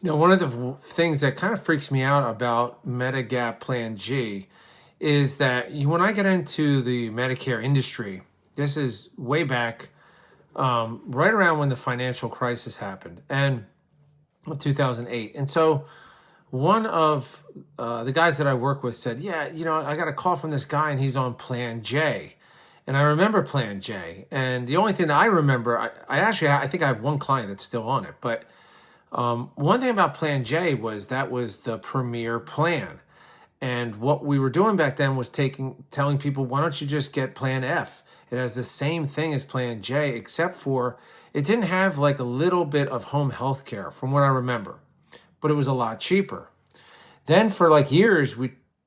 One of the things that kind of freaks me out about Medigap Plan G is that when I get into the Medicare industry, this is way back, right around when the financial crisis happened, and 2008. And so one of the guys that I work with said, yeah, I got a call from this guy and he's on Plan J. And I remember Plan J. And the only thing that I remember, I think I have one client that's still on it, but one thing about Plan J was that was the premier plan. And what we were doing back then was telling people, why don't you just get Plan F? It has the same thing as Plan J, except for it didn't have like a little bit of home health care from what I remember, but it was a lot cheaper. Then for like years,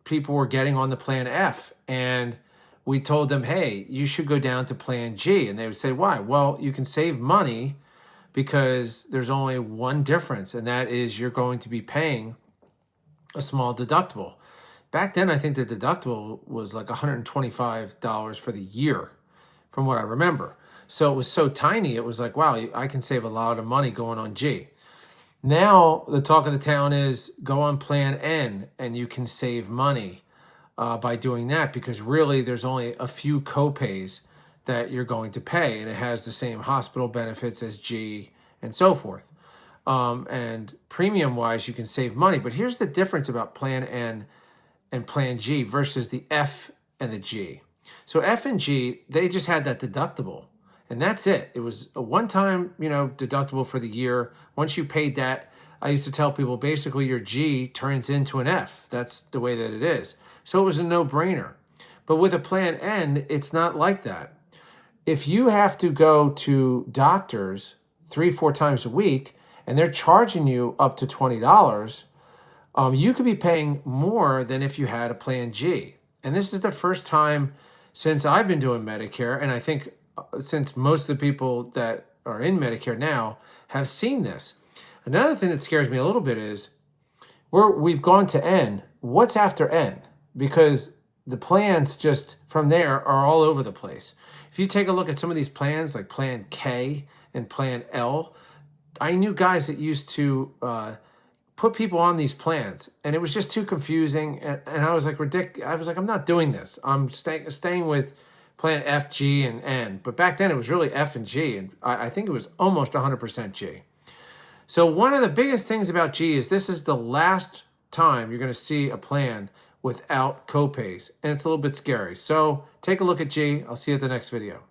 people were getting on the Plan F, and we told them, hey, you should go down to Plan G. And they would say, why? Well, you can save money because there's only one difference, and that is you're going to be paying a small deductible. Back then, I think the deductible was like $125 for the year, from what I remember. So it was so tiny, it was like, wow, I can save a lot of money going on G. Now, the talk of the town is go on Plan N, and you can save money by doing that, because really there's only a few copays that you're going to pay, and it has the same hospital benefits as G and so forth. And premium wise, you can save money. But here's the difference about Plan N and Plan G versus the F and the G. So F and G, they just had that deductible, and that's it. It was a one-time, deductible for the year. Once you paid that, I used to tell people basically your G turns into an F. That's the way that it is. So it was a no-brainer. But with a Plan N, it's not like that. If you have to go to doctors 3-4 times a week and they're charging you up to $20, you could be paying more than if you had a Plan G. And this is the first time since I've been doing Medicare, and I think since most of the people that are in Medicare now have seen this. Another thing that scares me a little bit is we've gone to N. What's after N? Because the plans just from there are all over the place. If you take a look at some of these plans like Plan K and Plan L, I knew guys that used to put people on these plans, and it was just too confusing. And I was like, ridiculous. I was like, I'm not doing this. I'm staying with Plan F, G, and N. But back then it was really F and G, and I think it was almost 100% G. So one of the biggest things about G is this is the last time you're going to see a plan without copays, and it's a little bit scary. So take a look at G. I'll see you at the next video.